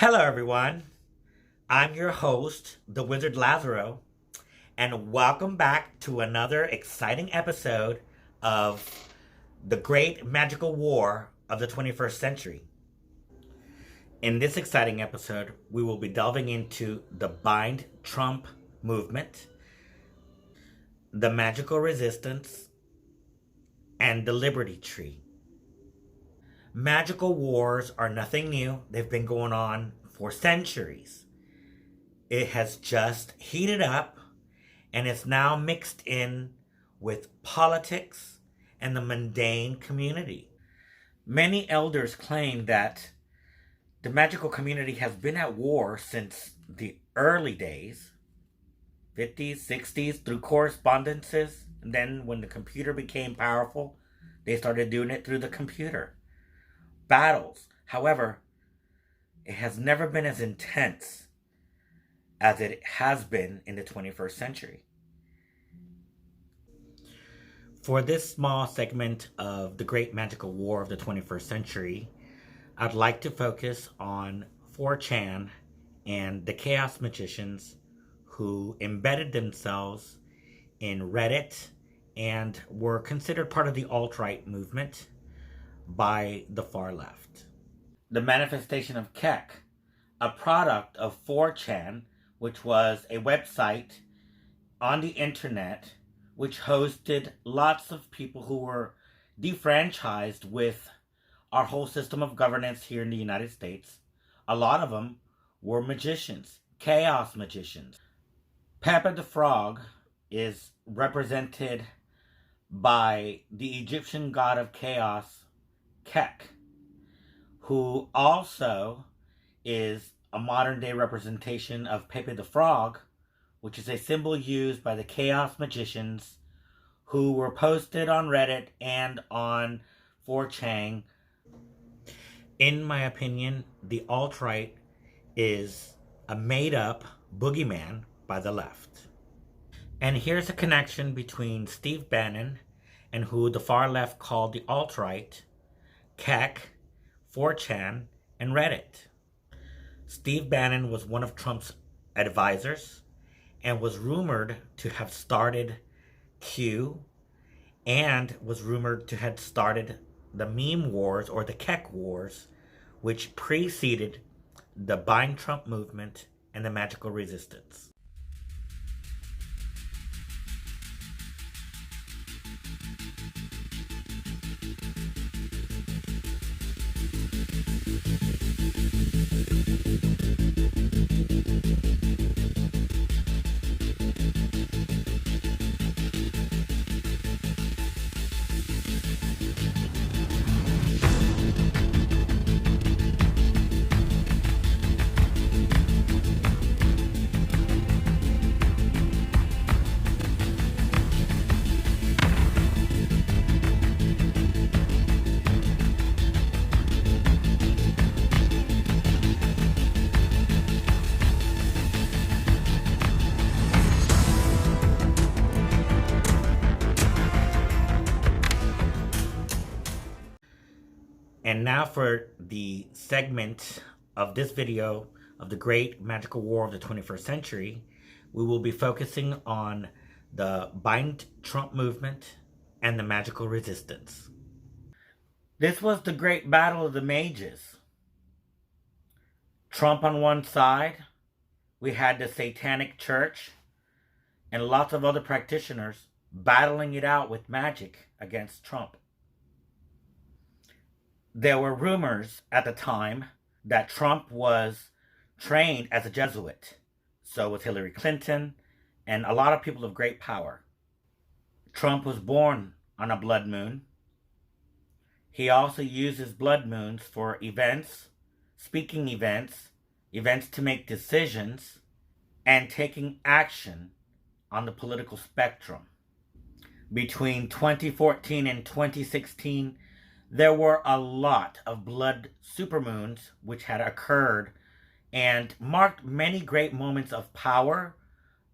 Hello, everyone. I'm your host, the Wizard Lazaro, and welcome back to another exciting episode of the Great Magickal War of the 21st century. In this exciting episode, we will be delving into the Bind Trump movement, the Magickal Resistance, and the Liberty Tree. Magickal wars are nothing new. They've been going on for centuries. It has just heated up and is now mixed in with politics and the mundane community. Many elders claim that the magical community has been at war since the early days, 50s, 60s, through correspondences. And then when the computer became powerful, they started doing it through the computer. Battles, however, it has never been as intense as it has been in the 21st century. For this small segment of the Great Magickal War of the 21st century, I'd like to focus on 4chan and the chaos magicians who embedded themselves in Reddit and were considered part of the alt-right movement by the far left. The manifestation of Kek, a product of 4chan, which was a website on the internet which hosted lots of people who were defranchised with our whole system of governance here in the United States. A lot of them were magicians, chaos magicians. Pepe the Frog is represented by the Egyptian god of chaos, Kek, who also is a modern-day representation of Pepe the Frog, which is a symbol used by the chaos magicians who were posted on Reddit and on 4chan. In my opinion, the alt-right is a made-up boogeyman by the left. And here's a connection between Steve Bannon and who the far left called the alt-right, Kek, 4chan, and Reddit. Steve Bannon was one of Trump's advisors and was rumored to have started Q and was rumored to have started the meme wars or the Kek wars, which preceded the Bind Trump movement and the Magickal Resistance. And now for the segment of this video of the Great Magickal War of the 21st century, we will be focusing on the Bind Trump movement and the Magickal Resistance. This was the great battle of the mages. Trump on one side, we had the Satanic Church and lots of other practitioners battling it out with magic against Trump. There were rumors at the time that Trump was trained as a Jesuit. So was Hillary Clinton and a lot of people of great power. Trump was born on a blood moon. He also uses blood moons for events, speaking events, events to make decisions, and taking action on the political spectrum. Between 2014 and 2016, there were a lot of blood supermoons which had occurred and marked many great moments of power,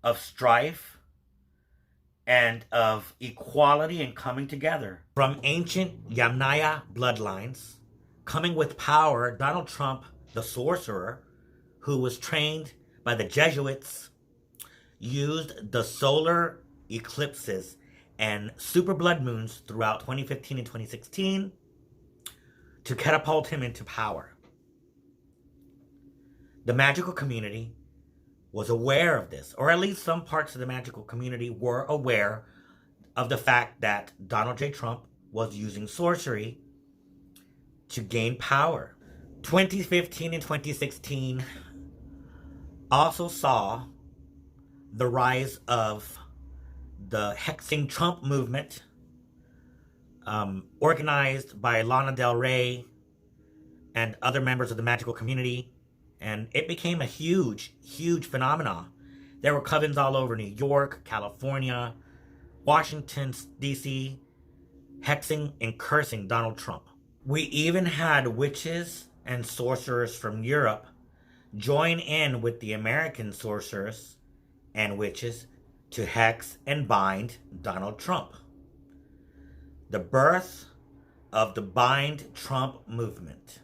of strife, and of equality and coming together. From ancient Yamnaya bloodlines, coming with power, Donald Trump, the sorcerer, who was trained by the Jesuits, used the solar eclipses and super blood moons throughout 2015 and 2016 to catapult him into power. The Magickal community was aware of this, or at least some parts of the Magickal community were aware of the fact that Donald J. Trump was using sorcery to gain power. 2015 and 2016 also saw the rise of the Hexing Trump movement, organized by Lana Del Rey and other members of the Magickal community, and it became a huge, huge phenomenon. There were covens all over New York, California, Washington, D.C., hexing and cursing Donald Trump. We even had witches and sorcerers from Europe join in with the American sorcerers and witches to hex and bind Donald Trump. The birth of the Bind Trump movement.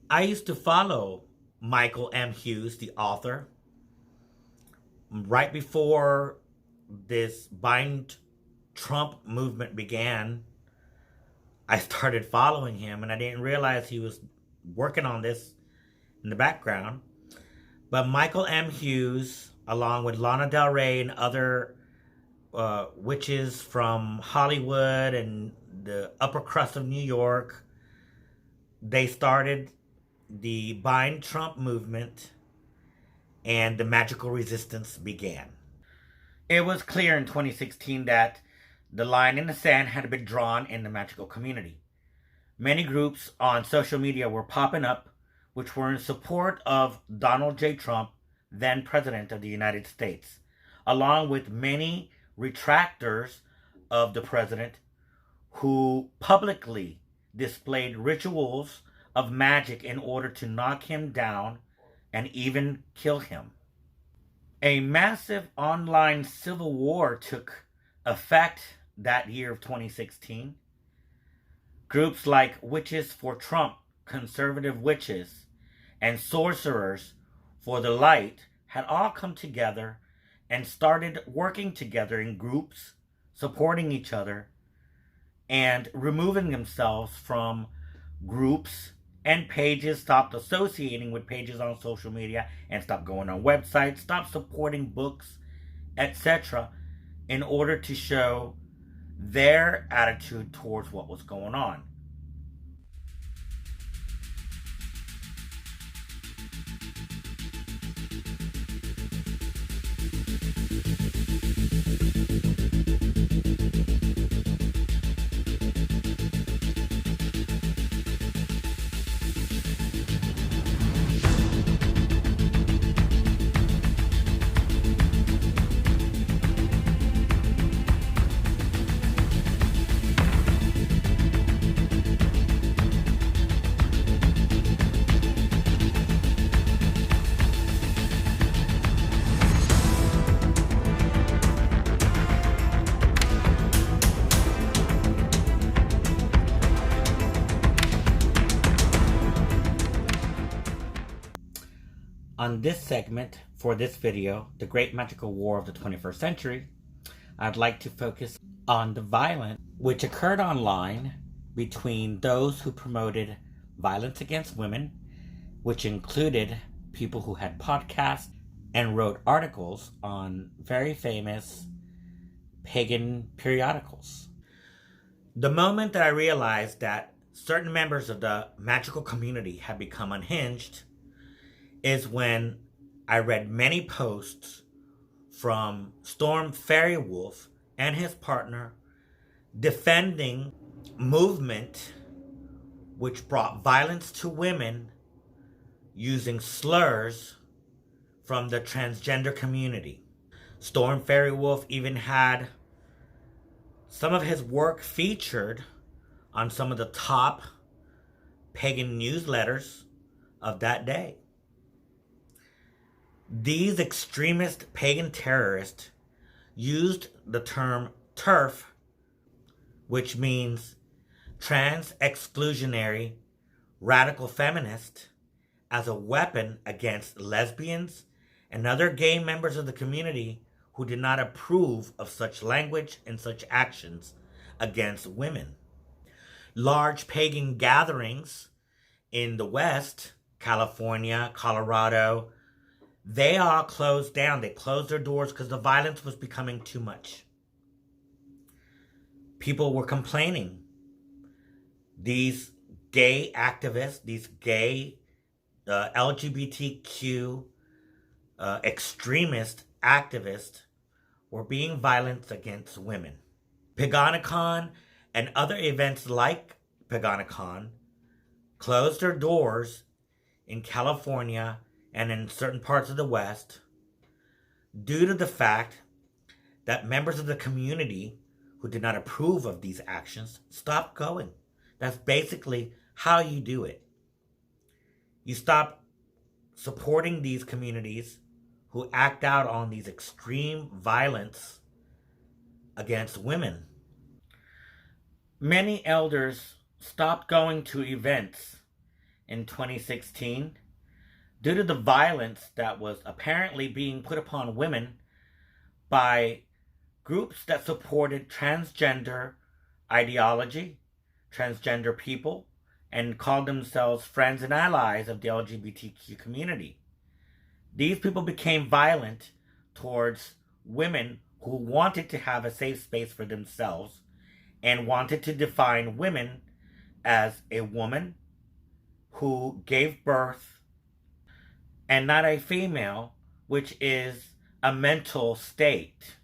I used to follow Michael M. Hughes, the author. Right before this Bind Trump movement began, I started following him, and I didn't realize he was working on this in the background. But Michael M. Hughes, along with Lana Del Rey and other witches from Hollywood and the upper crust of New York, they started the Bind Trump movement, and the Magickal Resistance began. It was clear in 2016 that the line in the sand had been drawn in the Magickal community. Many groups on social media were popping up which were in support of Donald J. Trump, then President of the United States, along with many retractors of the president who publicly displayed rituals of magic in order to knock him down and even kill him. A massive online civil war took effect that year of 2016. Groups like Witches for Trump, Conservative Witches, and Sorcerers for the Light had all come together and started working together in groups, supporting each other, and removing themselves from groups and pages, stopped associating with pages on social media, and stopped going on websites, stopped supporting books, etc., in order to show their attitude towards what was going on. On this segment, for this video, The Great Magickal War of the 21st Century, I'd like to focus on the violence which occurred online between those who promoted violence against women, which included people who had podcasts and wrote articles on very famous pagan periodicals. The moment that I realized that certain members of the Magickal community had become unhinged is when I read many posts from Storm Fairy Wolf and his partner defending movement which brought violence to women using slurs from the transgender community. Storm Fairy Wolf even had some of his work featured on some of the top pagan newsletters of that day. These extremist pagan terrorists used the term TERF, which means trans exclusionary radical feminist, as a weapon against lesbians and other gay members of the community who did not approve of such language and such actions against women. Large pagan gatherings in the West, California, Colorado, they all closed down. They closed their doors because the violence was becoming too much. People were complaining. These gay activists, these gay LGBTQ extremist activists were being violent against women. Paganicon and other events like Paganicon closed their doors in California and in certain parts of the West due to the fact that members of the community who did not approve of these actions stopped going. That's basically how you do it. You stop supporting these communities who act out on these extreme violence against women. Many elders stopped going to events in 2016 due to the violence that was apparently being put upon women by groups that supported transgender ideology, transgender people, and called themselves friends and allies of the LGBTQ community. These people became violent towards women who wanted to have a safe space for themselves and wanted to define women as a woman who gave birth and not a female, which is a mental state.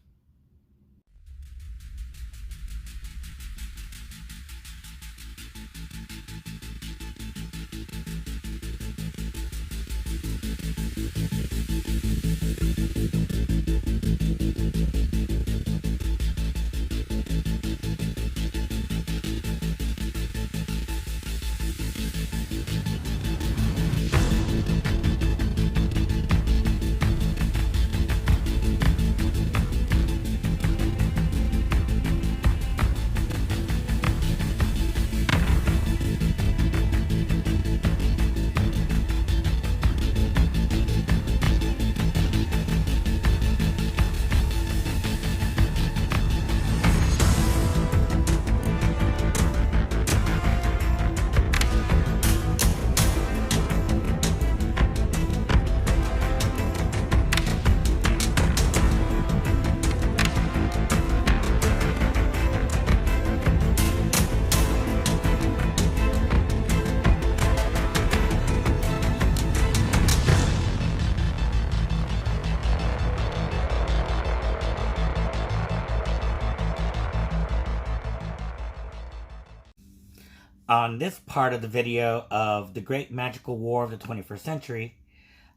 On this part of the video of the Great Magickal War of the 21st century,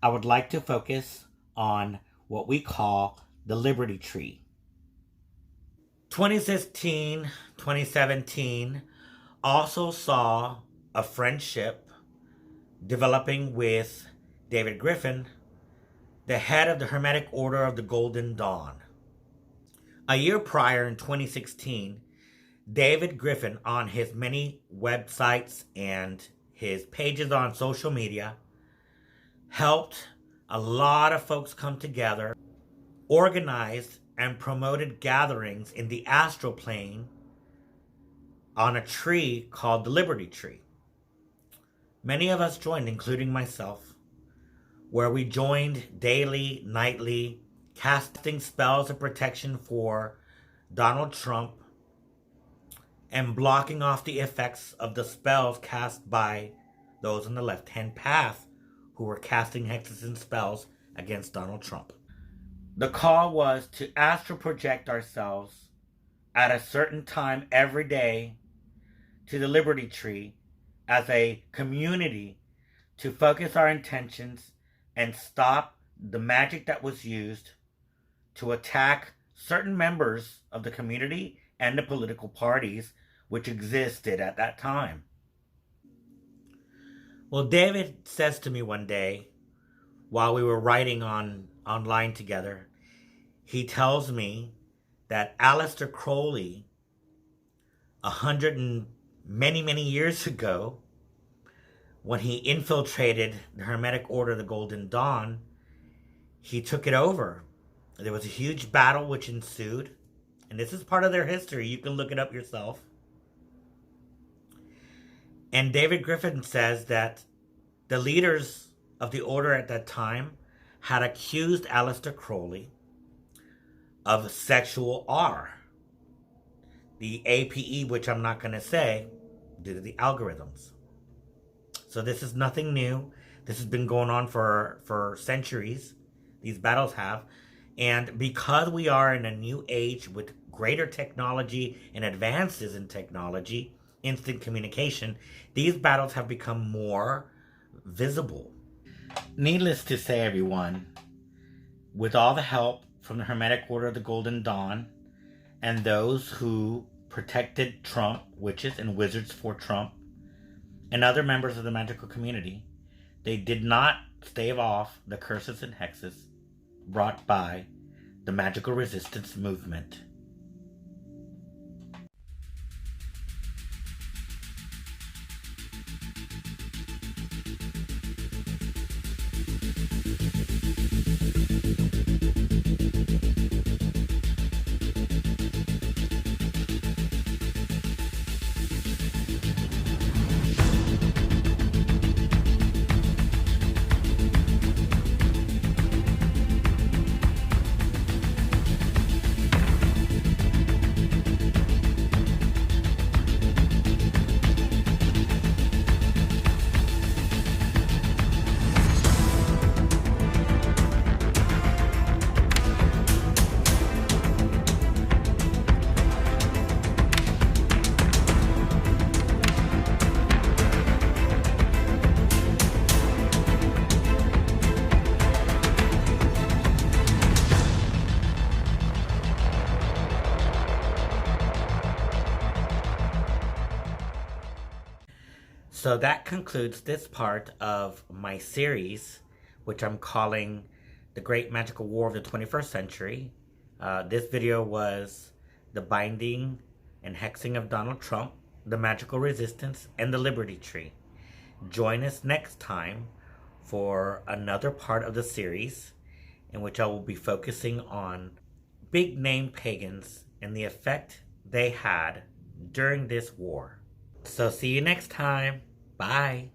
I would like to focus on what we call the Liberty Tree. 2016, 2017 also saw a friendship developing with David Griffin, the head of the Hermetic Order of the Golden Dawn. A year prior, in 2016, David Griffin, on his many websites and his pages on social media, helped a lot of folks come together, organized and promoted gatherings in the astral plane on a tree called the Liberty Tree. Many of us joined, including myself, where we joined daily, nightly, casting spells of protection for Donald Trump and blocking off the effects of the spells cast by those on the left-hand path who were casting hexes and spells against Donald Trump. The call was to astral project ourselves at a certain time every day to the Liberty Tree as a community to focus our intentions and stop the magic that was used to attack certain members of the community and the political parties which existed at that time. Well, David says to me one day, while we were writing online together, he tells me that Aleister Crowley, 100 and many years ago, when he infiltrated the Hermetic Order of the Golden Dawn, he took it over. There was a huge battle which ensued, and this is part of their history. You can look it up yourself. And David Griffin says that the leaders of the order at that time had accused Aleister Crowley of sexual R. The APE, which I'm not going to say due to the algorithms. So this is nothing new. This has been going on for centuries. These battles have. And because we are in a new age with greater technology and advances in technology, instant communication, these battles have become more visible. Needless to say, everyone, with all the help from the Hermetic Order of the Golden Dawn and those who protected Trump, witches and wizards for Trump, and other members of the magical community, they did not stave off the curses and hexes brought by the Magickal Resistance movement. So that concludes this part of my series, which I'm calling The Great Magickal War of the 21st Century. This video was the binding and hexing of Donald Trump, the Magickal Resistance, and the Liberty Tree. Join us next time for another part of the series in which I will be focusing on big name pagans and the effect they had during this war. So see you next time. Bye.